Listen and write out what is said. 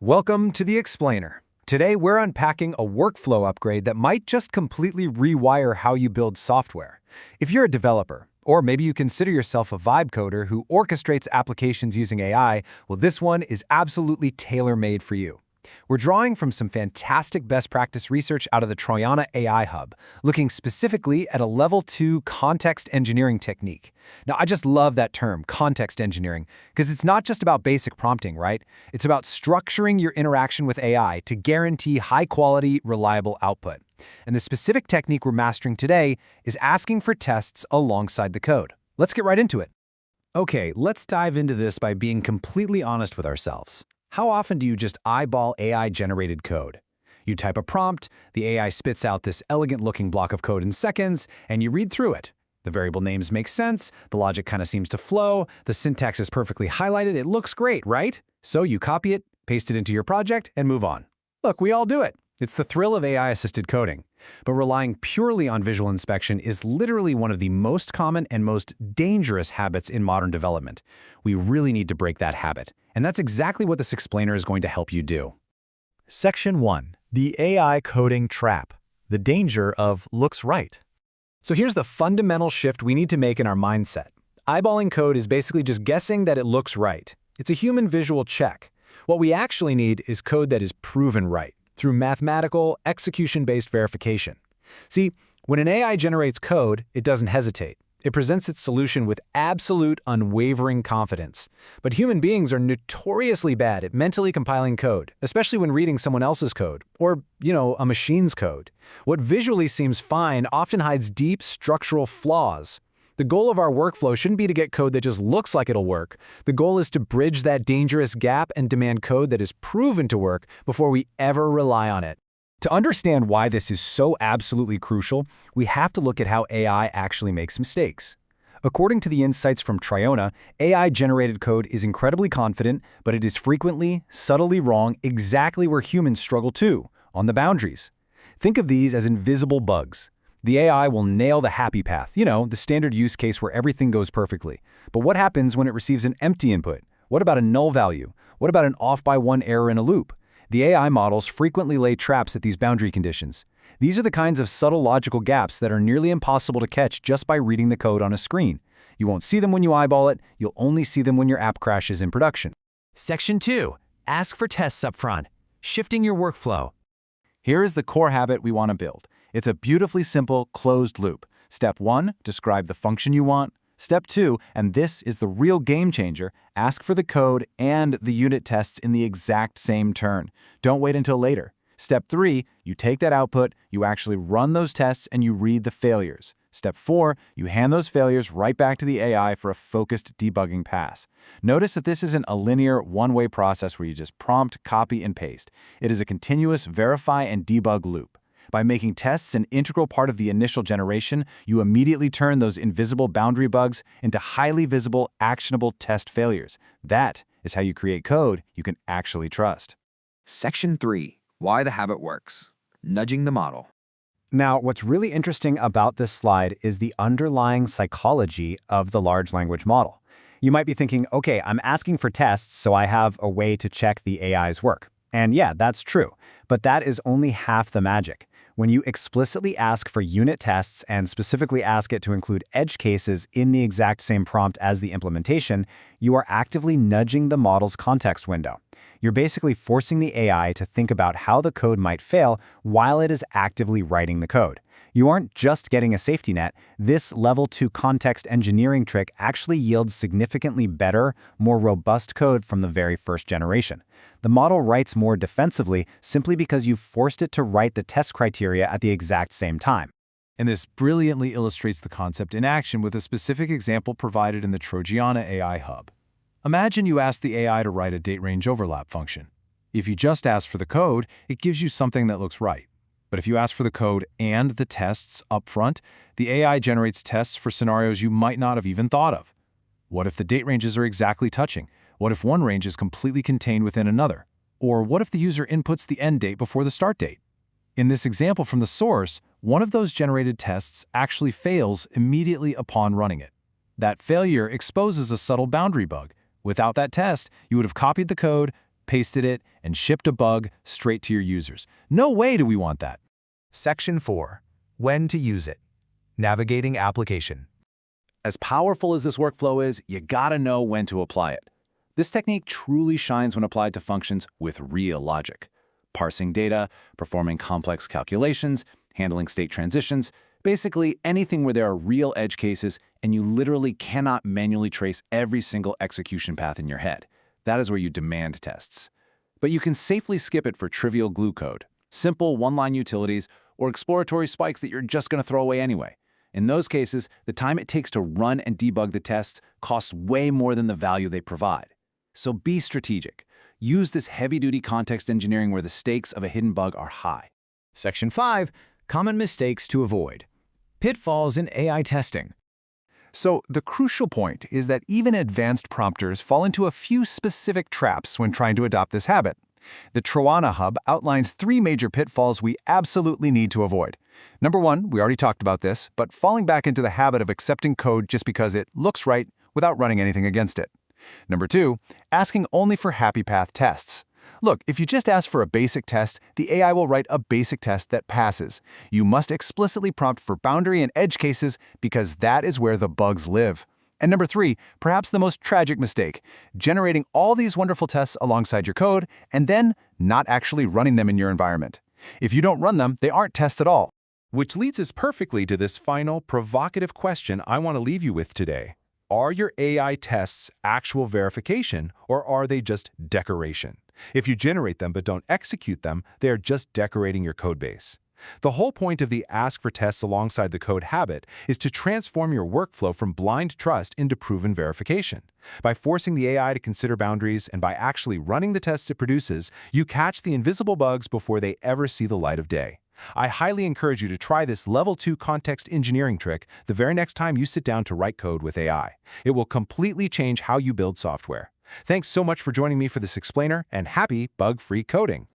Welcome to The Explainer. Today we're unpacking a workflow upgrade that might just completely rewire how you build software. If you're a developer, or maybe you consider yourself a vibe coder who orchestrates applications using AI, well, this one is absolutely tailor-made for you. We're drawing from some fantastic best practice research out of the Troiana AI Hub, looking specifically at a Level 2 context engineering technique. Now, I just love that term, context engineering, because it's not just about basic prompting, right? It's about structuring your interaction with AI to guarantee high-quality, reliable output. And the specific technique we're mastering today is asking for tests alongside the code. Let's get right into it. Okay, let's dive into this by being completely honest with ourselves. How often do you just eyeball AI-generated code? You type a prompt, the AI spits out this elegant-looking block of code in seconds, and you read through it. The variable names make sense, the logic kind of seems to flow, the syntax is perfectly highlighted, it looks great, right? So you copy it, paste it into your project, and move on. Look, we all do it. It's the thrill of AI-assisted coding. But relying purely on visual inspection is literally one of the most common and most dangerous habits in modern development. We really need to break that habit. And that's exactly what this explainer is going to help you do. Section 1. The AI coding trap. The danger of looks right. So here's the fundamental shift we need to make in our mindset. Eyeballing code is basically just guessing that it looks right. It's a human visual check. What we actually need is code that is proven right through mathematical, execution-based verification. See, when an AI generates code, it doesn't hesitate. It presents its solution with absolute, unwavering confidence. But human beings are notoriously bad at mentally compiling code, especially when reading someone else's code, or, a machine's code. What visually seems fine often hides deep structural flaws. The goal of our workflow shouldn't be to get code that just looks like it'll work. The goal is to bridge that dangerous gap and demand code that is proven to work before we ever rely on it. To understand why this is so absolutely crucial, we have to look at how AI actually makes mistakes. According to the insights from Troiana, AI-generated code is incredibly confident, but it is frequently, subtly wrong exactly where humans struggle too, on the boundaries. Think of these as invisible bugs. The AI will nail the happy path, the standard use case where everything goes perfectly. But what happens when it receives an empty input? What about a null value? What about an off-by-one error in a loop? The AI models frequently lay traps at these boundary conditions. These are the kinds of subtle logical gaps that are nearly impossible to catch just by reading the code on a screen. You won't see them when you eyeball it, you'll only see them when your app crashes in production. Section 2. Ask for tests upfront. Shifting your workflow. Here is the core habit we want to build. It's a beautifully simple, closed loop. Step 1, describe the function you want. Step 2, and this is the real game changer, ask for the code and the unit tests in the exact same turn. Don't wait until later. Step 3, you take that output, you actually run those tests, and you read the failures. Step 4, you hand those failures right back to the AI for a focused debugging pass. Notice that this isn't a linear, one-way process where you just prompt, copy, and paste. It is a continuous verify and debug loop. By making tests an integral part of the initial generation, you immediately turn those invisible boundary bugs into highly visible, actionable test failures. That is how you create code you can actually trust. Section 3. Why the habit works. Nudging the model. Now, what's really interesting about this slide is the underlying psychology of the large language model. You might be thinking, okay, I'm asking for tests, so I have a way to check the AI's work. And yeah, that's true, but that is only half the magic. When you explicitly ask for unit tests and specifically ask it to include edge cases in the exact same prompt as the implementation, you are actively nudging the model's context window. You're basically forcing the AI to think about how the code might fail while it is actively writing the code. You aren't just getting a safety net. This Level 2 context engineering trick actually yields significantly better, more robust code from the very first generation. The model writes more defensively simply because you've forced it to write the test criteria at the exact same time. And this brilliantly illustrates the concept in action with a specific example provided in the Troiana AI Hub. Imagine you ask the AI to write a date range overlap function. If you just ask for the code, it gives you something that looks right. But if you ask for the code and the tests up front, the AI generates tests for scenarios you might not have even thought of. What if the date ranges are exactly touching? What if one range is completely contained within another? Or what if the user inputs the end date before the start date? In this example from the source, one of those generated tests actually fails immediately upon running it. That failure exposes a subtle boundary bug. Without that test, you would have copied the code, pasted it, and shipped a bug straight to your users. No way do we want that. Section 4. When to use it. Navigating application. As powerful as this workflow is, you gotta know when to apply it. This technique truly shines when applied to functions with real logic. Parsing data, performing complex calculations, handling state transitions, basically anything where there are real edge cases and you literally cannot manually trace every single execution path in your head. That is where you demand tests. But you can safely skip it for trivial glue code, simple one-line utilities, or exploratory spikes that you're just going to throw away anyway. In those cases, the time it takes to run and debug the tests costs way more than the value they provide. So be strategic. Use this heavy-duty context engineering where the stakes of a hidden bug are high. Section 5. Common mistakes to avoid. Pitfalls in AI testing. So the crucial point is that even advanced prompters fall into a few specific traps when trying to adopt this habit. The Troiana hub outlines 3 major pitfalls we absolutely need to avoid. Number 1, we already talked about this, but falling back into the habit of accepting code just because it looks right without running anything against it. Number 2, asking only for happy path tests. Look, if you just ask for a basic test, the AI will write a basic test that passes. You must explicitly prompt for boundary and edge cases because that is where the bugs live. And number 3, perhaps the most tragic mistake, generating all these wonderful tests alongside your code and then not actually running them in your environment. If you don't run them, they aren't tests at all. Which leads us perfectly to this final provocative question I want to leave you with today. Are your AI tests actual verification, or are they just decoration? If you generate them but don't execute them, they are just decorating your codebase. The whole point of the ask for tests alongside the code habit is to transform your workflow from blind trust into proven verification. By forcing the AI to consider boundaries and by actually running the tests it produces, you catch the invisible bugs before they ever see the light of day. I highly encourage you to try this level 2 context engineering trick the very next time you sit down to write code with AI. It will completely change how you build software. Thanks so much for joining me for this explainer, and happy bug-free coding!